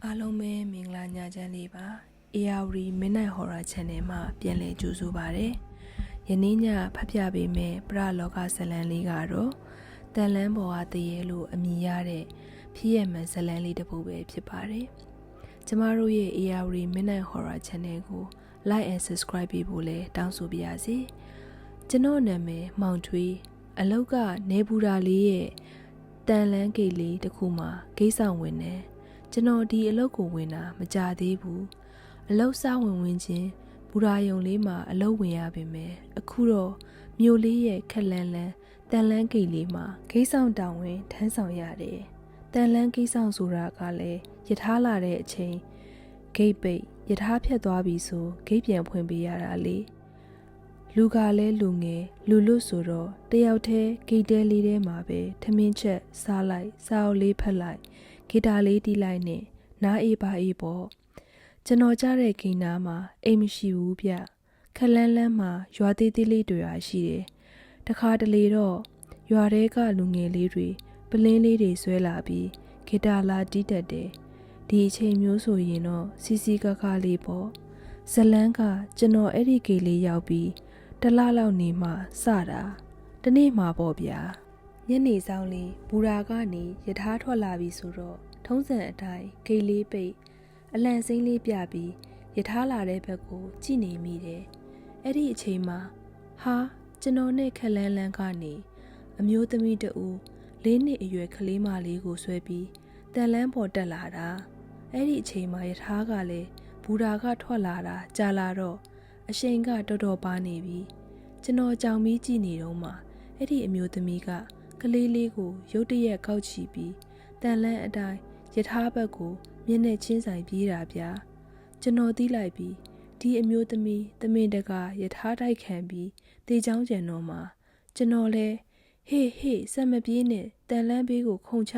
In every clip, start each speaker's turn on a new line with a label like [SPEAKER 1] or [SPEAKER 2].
[SPEAKER 1] အားလုံးပဲမင်္ဂလာညချမ်းလေးပါ ARD Midnight Horror Channel မှာပြန်လည်ကြိုဆိုပါရစေ။ယနေ့ညဖတ်ပြပေးမယ့်ပရလောကဇာတ်လမ်းလေးကတော့တန်လန်းပေါ်အားတရေလို့အမည်ရတဲ့ဖြစ်ရမှန်ဇာတ်လမ်းလေးတစ်ပုဒ်ပဲဖြစ်ပါတယ်။ကျမတို့ရဲ့ ARD Midnight Horror Channel ကို Like and Subscribe ပေးဖို့လည်းတောင်းဆိုပါရစေ။ကျွန်တော်နာမည်မောင်ထွေးအလောက်ကနေပူရာလေးရဲ့တန်လန်းဂိတ်လေးတစ်ခုမှာဂိတ်ဆောင်ဝင်နေကျွန်တော်ဒီအလုပ်ကိုဝင်တာမကြသေးဘူးအလုပ်စားဝင်ချင်းဘူရာယုံလေးမှာအလုပ်ဝင်ရပါမယ်အခုတော့မြို့လေးရဲ့ခက်လန်းလန်းတန်လန်းဂိတ်လေးမှာဂိတ်ဆောင်တောင်ဝင်ထမ်းဆောင်ရတယ်တန်လန်းဂိတ်ဆောင်ဆိုတာကလည်းယထာလာတဲ့အချိန်ဂိတ်ပိတ်ယထာဖြတ်သွားပြီဆိုဂိတ်ပြန်ဖွင့်ပေးရတာလေလူကလည်းလူငယ်လူလွတ်ဆိုတော့တယောက်တည်းဂိတ်တဲလေးထဲမှာပဲထမင်းချက်စားလိုက်စားအုပ်လေးဖက်လိုက်ဂီတာလေးတီးလိုက်နဲ့နားအေးပါအေးပေါ့ကျွန်တော်ကြားတဲ့ဂိမ်းနားမှာအိမ်မရှိဘူးဗျခက်လန်းလန်းမှာရွာသေးသေးလေးတွေရှိတယ်တခါတလေတော့ရွာထဲကလူငယ်လေးတွေပလင်းလေးတွေဆွဲလာပြီးဂီတာလာတီးတတ်တယ်ဒီအချိန်မျိုးဆိုရင်တော့စီစီကားကားလေးပေါ့ဇလန်းကကျွန်တော်အဲ့ဒီဂိတ်လေးရောက်ပြီးတလလောက်နေမှစတာတနေ့မှပေါ့ဗျာညနေဆောင်လေးဘူရာကနေယထာထွက်လာပြီဆိုတော့ထုံးစံအတိုင်းဂိတ်လေးပိတ်အလန့်စိမ့်လေးပြပြီးယထာလာတဲ့ဘက်ကိုကြည့်နေမိတယ်အဲ့ဒီအချိန်မှာဟာကျွန်တော်နဲ့ခက်လန်းလန်းကနေအမျိုးသမီးတူ၄နှစ်အရွယ်ကလေးမလေးကိုဆွဲပြီးတန်လန်းပေါ်တက်လာတာအဲ့ဒီအချိန်မှာယထာကလည်းဘူရာကထွက်လာတာကြာလာတော့အရှိန်ကတော်တော်ပါနေပြီကျွန်တော်ကြောင်ပြီးကြည့်နေတော့မှအဲ့ဒီအမျိုးသမီးကကလေးလေးကိုရုတ်တရက်ကောက်ချီပြီးတန်လန်းအတိုင်းယထာဘက်ကိုမျက်နှာချင်းဆိုင်ပြေးတာဗျာကျွန်တော်သိလိုက်ပြီးဒီအမျိုးသမီးသမင်တကာယထာတိုက်ခံပြီးတေချောင်းကျန်တော့မှာကျွန်တော်လဲဟေးဆက်မပြေးနဲ့တန်လန်းဘေးကိုခုန်ချ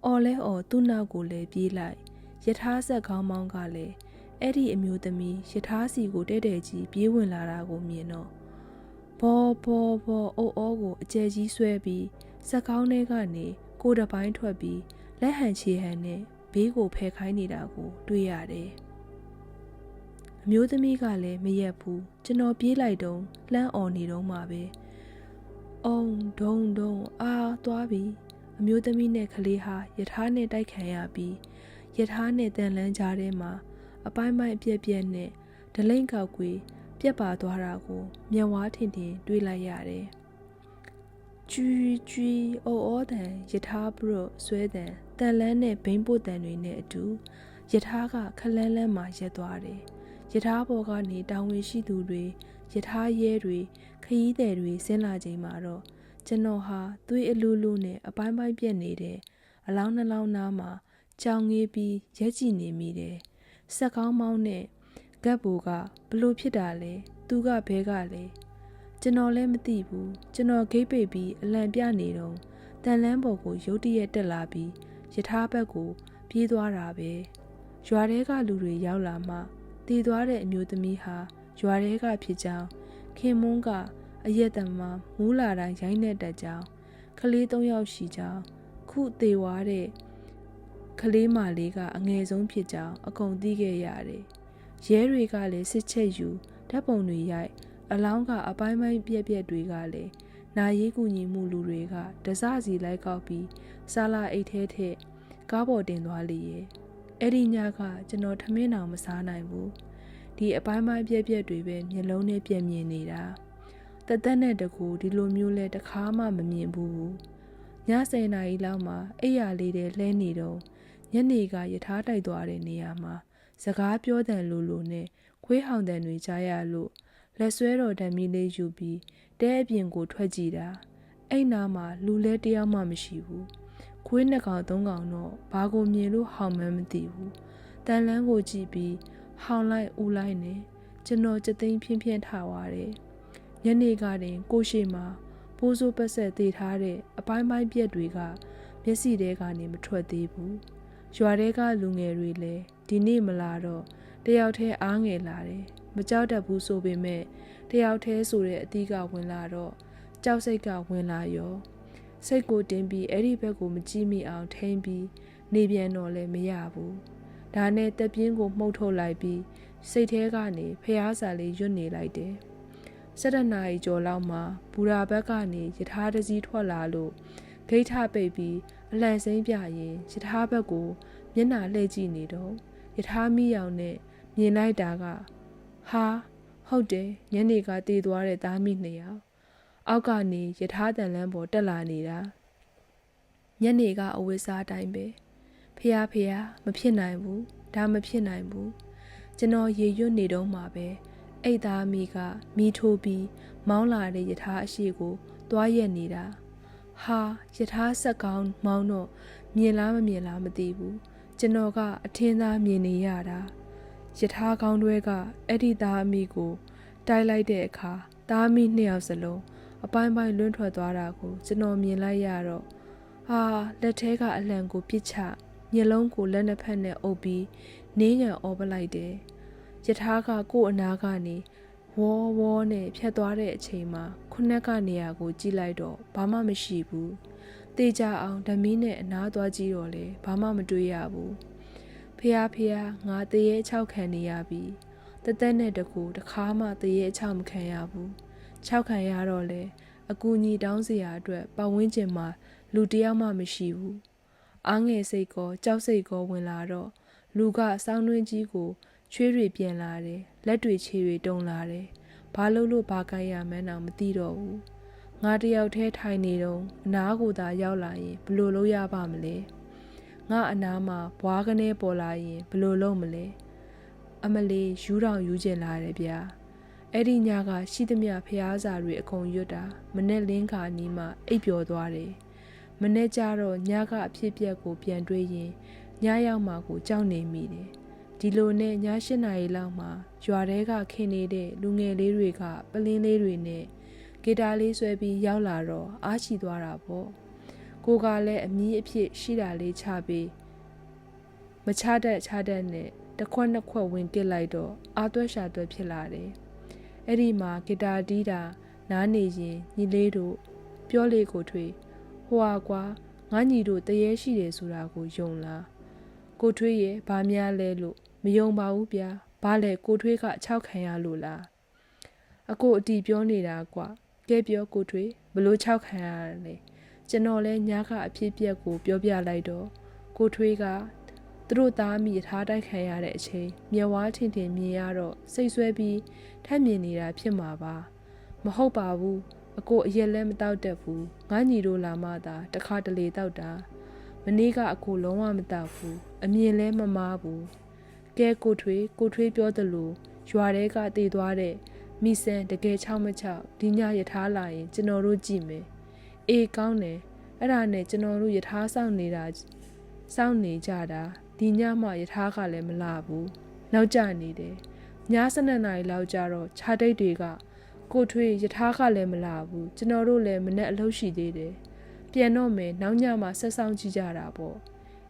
[SPEAKER 1] အော်လဲအော်သူ့နောက်ကိုလည်းပြေးလိုက်ယထာဆက်ကောင်းမောင်းကလည်းအဲ့ဒီအမျိုးသမီးယထာစီကိုတဲ့ကြီးပြေးဝင်လာတာကိုမြင်တော့ဘောအိုးကိုအကျဲကြီးဆွဲပြီးစက်ကောင်းထဲကနေကိုယ်တစ်ပိုင်းထွက်ပြီးလက်ဟန်ချေဟန်နဲ့ဘေးကိုဖယ်ခိုင်းနေတာကိုတွေ့ရတယ်အမျိုးသမီးကလည်းမရက်ဘူးကျွန်တော်ပြေးလိုက်တော့လှမ်းអော်နေတော့မှပဲအုံဒုံသွားပြီအမျိုးသမီးနဲ့ကလေးဟာယထာနဲ့တိုက်ခံရပြီးယထာနဲ့တန်လန်းကြားထဲမှာအပိုင်းပိုင်းပြက်နဲ့ဒလိမ့်ကောက်ကွေးပြက်ပါသွားတာကိုမျက်ဝါးထင်တွေ့လိုက်ရတယ်ကျွီအော်တန်ယထာဘရုဆွဲတန်တန်လန်းနဲ့ဘိန်းပုတ်တန်တွေနဲ့အတူယထာကခလန်းလန်းမှာရက်သွားတယ်ယထာဘော်ကနေတောင်ဝင်ရှိသူတွေယထာရဲတွေခရီးသည်တွေဆင်းလာချိန်မှာတော့ကျွန်တော်ဟာသွေးအလူလူနဲ့အပိုင်းပိုင်းပြက်နေတယ်အလောင်းနှလောင်းနားမှာကြောင်ငေးပြီးရက်ကြည့်နေမိတယ်စက်ကောင်းမောင်းနဲ့ဂတ်ဘူကဘလို့ဖြစ်တာလဲသူကဘဲကလဲကျွန်တော်လည်းမသိဘူးကျွန်တော်ဂိတ်ပိတ်ပြီးအလံပြနေတော့တန်လန်းပေါ်ကိုရုတ်တရက်တက်လာပြီးယထာဘက်ကိုပြေးသွားတာပဲရွာထဲကလူတွေရောက်လာမှတည်သွားတဲ့အမျိုးသမီးဟာရွာထဲကဖြစ်ကြောင်းခင်မွန်းကအရက်တမမူးလာတိုင်းရိုင်းနေတတ်ကြောင်းကလေး၃ယောက်ရှိကြောင်းခုတေဝါတဲ့ကလေးမလေးကအငယ်ဆုံးဖြစ်ကြောင်းအကုန်သိခဲ့ရတယ်ရဲတွေကလည်းစစ်ချက်ယူဓာတ်ပုံတွေရိုက်အလောင်းကအပိုင်းပိုင်းပြက်တွေကလည်းနာရေးကူညီမှုလူတွေကတစစီလိုက်ကောက်ပြီးဆာလာအိတ်ထဲထက်ကားပေါ်တင်သွားလေရဲ့အဲ့ဒီညကကျွန်တော်ထမင်းတောင်မစားနိုင်ဘူးဒီအပိုင်းပိုင်းပြက်တွေပဲမျက်လုံးနဲ့ပြက်မြင်နေတာတသက်နဲ့တကူဒီလိုမျိုးလဲတခါမှမမြင်ဘူးည10 နာရီလောက်မှာအိယာလေးတွေလှဲနေတော့ညနေကယထာတိုက်သွားတဲ့နေရာမှာစကားပြောတဲ့လူနဲ့ခွေးဟောင်တဲ့တွေကြားရလို့လက်ဆွဲတော်ဓာတ်မီလေးယူပြီးတဲအပြင်ကိုထွက်ကြည့်တာအဲ့နာမှာလူလဲတယောက်မှမရှိဘူးခွေး2 ကောင် 3 ကောင်တော့ဘာကိုမြင်လို့ဟောင်မှန်းမသိဘူးတန်လန်းကိုကြည့်ပြီးဟောင်လိုက်ဦးလိုက်နဲ့ကျွန်တော်ကြသိမ်းဖြင်းထားသွားတယ်ညနေကတင်ကိုရှိမှာပိုးစိုးပတ်ဆက်သေးထားတဲ့အပိုင်းပိုင်းပြက်တွေကမျက်စိထဲကနေမထွက်သေးဘူးရွာထဲကလူငယ်တွေလည်းဒီနေ့မလာတော့တယောက်တည်းအားငယ်လာတယ်မကြောက်တတ်ဘူးဆိုပေမဲ့တယောက်တည်းဆိုတဲ့အသီးကဝင်လာတော့ကြောက်စိတ်ကဝင်လာရောစိတ်ကိုတင်းပြီးအဲ့ဒီဘက်ကိုမကြည့်မိအောင်ထိမ့်ပြီး နေပြန်တော့လည်းမရဘူးဒါနဲ့တက်ပြင်းကိုမှုတ်ထုတ်လိုက်ပြီးစိတ်ထဲကနေဖျားစာလေးရွတ်နေလိုက်တယ်17 နာရီကျော်လောက်မှာဘူရာဘက်ကနေယထာတစည်းထွက်လာလို့ဂိတ်ထပိတ်ပြီးအလံစိမ်းပြရင်ယထာဘက်ကိုမျက်နှာလှည့်ကြည့်နေတော့ယထာမိယောင်နဲ့မြင်လိုက်တာကဟာဟုတ်တယ်ညနေကတည်သွားတဲ့သားမိ2 ယောက်အောက်ကနေယထာတန်လန်းပေါ်တက်လာနေတာညနေကအဝိစားအတိုင်းပဲဖះမဖြစ်နိုင်ဘူးဒါမဖြစ်နိုင်ဘူးကျွန်တော်ရေရွတ်နေတော့မှပဲအိတ်သားမိကမီးထိုးပြီးမောင်းလာတဲ့ယထာအရှိကိုတွားရက်နေတာဟာယထာဆက်ကောင်းမောင်းတော့မြင်လားမမြင်လားမသိဘူးကျွန်တော်ကအထင်းသားမြင်နေရတာယထာကောင်းတွဲကအဲ့ဒီသားအမိကိုတိုက်လိုက်တဲ့အခါသားအမိ2 ယောက်စလုံးအပိုင်းပိုင်းလွင့်ထွက်သွားတာကိုကျွန်တော်မြင်လိုက်ရတော့ဟာလက်ထဲကအလံကိုပြစ်ချမျက်လုံးကိုလက်နှစ်ဖက်နဲ့အုပ်ပြီးနင်းငံအော်ပလိုက်တယ်ယထာကကို့အနာကနေဝေါ်နဲ့ဖြတ်သွားတဲ့အချိန်မှာခုနက်ကနေရာကိုကြည့်လိုက်တော့ဘာမှမရှိဘူးတေချာအောင်ဓမီနဲ့အနားသွားကြည့်တော့လေဘာမှမတွေ့ရဘူးဖះငါတရေ6ခံနေရပြီတသက်နဲ့တကူတခါမှတရေ6မခံရဘူး6ခံရတော့လေအကူညီတောင်းစရာအတွက်ပတ်ဝန်းကျင်မှာလူတယောက်မှမရှိဘူးအားငယ်စိတ်ကောကြောက်စိတ်ကောဝင်လာတော့လူကစောင်းတွင်းကြီးကိုချွေးတွေပြန်လာတယ်လက်တွေခြေတွေတုံလာတယ်ဘာလို့ဘာကိုင်းရမှန်းတော့မသိတော့ဘူးငါတယောက်တည်းထိုင်နေတော့အနားကိုသာရောက်လာရင်ဘလို့လုပ်ရပါမလဲငါအနားမှာဘွားကနေပေါ်လာရင်ဘလို့လုပ်မလဲအမလီယူတောင်ယူကျင်လာတယ်ဗျာအဲ့ဒီညကရှိသမျှဖျားစာတွေအကုန်ရွတ်တာမနဲ့လင်းခါနီးမှအိပ်ပျော်သွားတယ်မနဲ့ကြတော့ညကအဖြစ်ပြက်ကိုပြန်တွေးရင်ညရောက်မှကိုကြောက်နေမိတယ်ဒီလိုနဲ့ည8 နာရီလောက်မှာရွာထဲကခင်းနေတဲ့လူငယ်လေးတွေကပလင်းလေးတွေနဲ့ဂီတာလေးဆွဲပြီးရောက်လာတော့အားချီသွားတာပေါ့ကိုကလည်းအမီးအဖြစ်ရှိတာလေးချပြီးမချတတ်နဲ့တစ်ခွက်နှစ်ခွက်ဝင်ကစ်လိုက်တော့အာသွက်ရှာသွက်ဖြစ်လာတယ်အဲ့ဒီမှာဂီတာတီးတာနားနေရင်ညီလေးတို့ပြောလေကိုထွေးဟိုကွာငါညီတို့တရေရှိတယ်ဆိုတာကိုယုံလားကိုထွေးရဲ့ဘာများလဲလို့မယုံပါဘူးဗျာဘာလဲကိုထွေးက6ခံရလို့လားအကိုအတီပြောနေတာကွာကဲပြောကိုထွေးဘလို့6ခံရလဲကျွန်တော်လဲညကအဖြစ်ပြက်ကိုပြောပြလိုက်တော့ကိုထွေးကသူတို့သားမိထားတိုက်ခံရတဲ့အချိန်မျက်ဝါးထင်မြင်ရတော့စိတ်ဆွဲပြီးထက်မြင်နေတာဖြစ်မှာပါမဟုတ်ပါဘူးအကိုအရက်လဲမတောက်တတ်ဘူးငါညီတို့လာမှသာတခါတလေတောက်တာမနေ့ကအကိုလုံးဝမတောက်ဘူးအမြင်လဲမမားဘူးကဲကိုထွေးပြောသလိုရွာထဲကတည်သွားတဲ့မိစံတကယ်6 မ6ဒီညရထားလာရင်ကျွန်တော်တို့ကြည့်မယ်အေးကောင်းတယ်အဲ့ဒါနဲ့ကျွန်တော်တို့ရထားစောင့်နေကြတာဒီညမှရထားကလည်းမလာဘူးနောက်ကျနေတယ်ည12 နာရီလောက်ကျတော့ခြားတိတ်တွေကကိုထွေးရထားကလည်းမလာဘူးကျွန်တော်တို့လည်းမနဲ့အလုပ်ရှိသေးတယ်ပြန်တော့မယ်နောက်ညမှဆက်ဆောင်ကြည့်ကြတာပေါ့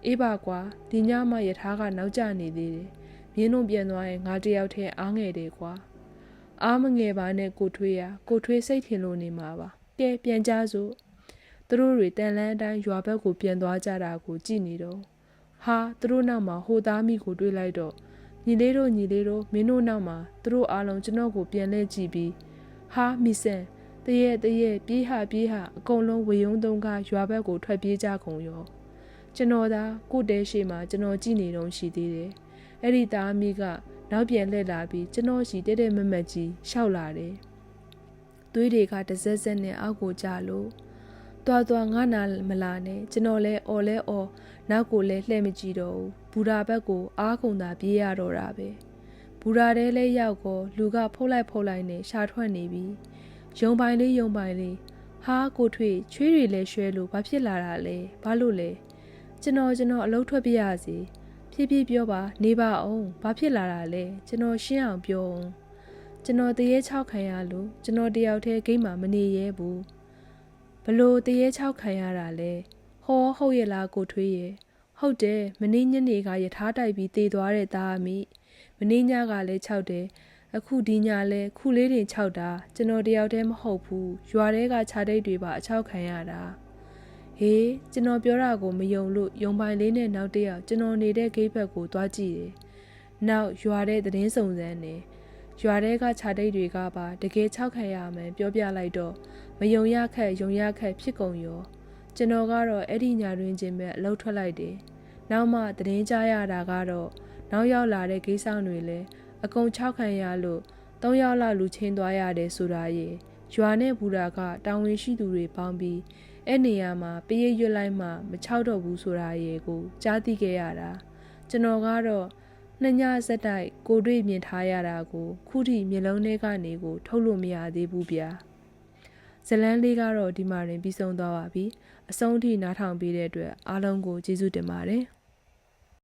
[SPEAKER 1] အေးပါကွာဒီညမှရထားကနောက်ကျနေသေးတယ်မြင်းတို့ပြန်သွားရင်ငါတယောက်တည်းအားငယ်တယ်ကွာအားမငယ်ပါနဲ့ကိုထွေးစိတ်ထင်လို့နေမှာပါကဲပြန်ကြစို့သူတို့တွေတန်လန်းအတိုင်းရွာဘက်ကိုပြန်သွားကြတာကိုကြည့်နေတော့ဟာသူတို့နောက်မှာဟိုသားမိကိုတွေးလိုက်တော့ညီလေးတို့မင်းတို့နောက်မှာသူတို့အားလုံးကျွန်တော်ကိုပြန်လဲကြည့်ပြီးဟာမိစံတရေပြေးဟာအကုန်လုံးဝေယုံသုံးကားရွာဘက်ကိုထွက်ပြေးကြကုန်ရောကျွန်တော်သာကိုတဲရှိမှကျွန်တော်ကြည့်နေတော့ရှိသေးတယ်အဲ့ဒီသားမိကနောက်ပြန်လှည့်လာပြီးကျွန်တော်ရှိတဲ့မမတ်ကြီးရှောက်လာတယ်သွေးတွေကတစက်စက်နဲ့အောက်ကိုကျလို့သွားငါနာမလာနဲ့ကျွန်တော်လဲအော်နောက်ကိုလဲလှည့်မကြည့်တော့ဘူးဘူရာဘက်ကိုအားကုန်သာပြေးရတော့တာပဲဘူရာတဲလဲရောက်ကောလူကဖုတ်လိုက်နဲ့ရှာထွက်နေပြီယုံပိုင်လေးဟာကိုထွေးချွေးတွေလဲရွှဲလို့ဘာဖြစ်လာတာလဲဘာလို့လဲကျွန်တော်အလုပ်ထွက်ပြရစီဖြည်းပြောပါနေပါအောင်ဘာဖြစ်လာတာလဲကျွန်တော်ရှင်းအောင်ပြောအောင်ကျွန်တော်တရေ6ခံရလို့ကျွန်တော်တယောက်တည်းဂိမ်းမှာမနေရဲဘူးဘလို့တရေ6ခံရတာလဲဟုတ်ရဲ့လားကိုထွေးရဲ့ဟုတ်တယ်မနေ့ညနေကရထားတိုက်ပြီးတေးသွားတဲ့သားအမိမနေ့ညကလည်း6တယ်အခုဒီညလဲခုလေးတင်6တာကျွန်တော်တယောက်တည်းမဟုတ်ဘူးရွာထဲကခြားတိတ်တွေပါအချောက်ခံရတာဟ ကျွန်တော်ပြောတာကိုမယုံလို့ယုံပိုင်လေးနဲ့နောက်တစ်ယောက်ကျွန်တော်နေတဲ့ဂိတ်ဘက်ကိုသွားကြည့်တယ်။နောက်ရွာတဲ့သတင်းစုံစမ်းတယ်။ရွာတဲ့ကခြာတိတ်တွေကပါတကယ်၆ခံရမှန်ပြောပြလိုက်တော့မယုံရခက်ယုံရခက်ဖြစ်ကုန်ရော။ကျွန်တော်ကတော့အဲ့ဒီညာတွင်ချင်းပဲအလုပ်ထွက်လိုက်တယ်။နောက်မှသတင်းကြားရတာကတော့နောက်ရောက်လာတဲ့ဂိတ်ဆောင်တွေလည်းအကုန်၆ခံရလို့၃ယောက်လောက်လူချင်းသွားရတယ်ဆိုတာရဲ့ရွာနဲ့ဘူတာကတာဝန်ရှိသူတွေပေါင်းပြီးအဲ့နေရာမှာပရိတ်ရွတ်လိုက်မှမချောက်တော့ဘူးဆိုတာရဲ့ကိုကြားသိခဲ့ရတာကျွန်တော်ကတော့နှစ်ညစက်တိုက်ကိုတွေ့မြင်ထားရတာကိုခုထိမျက်လုံးထဲကနေကိုထုတ်လို့မရသေးဘူးဗျာဇလန်းလေးကတော့ဒီမှာတင်ပြီးဆုံးသွားပါပြီအဆုံးထိနားထောင်ပေးတဲ့အတွက်အားလုံးကိုကျေးဇူးတင်ပါတယ်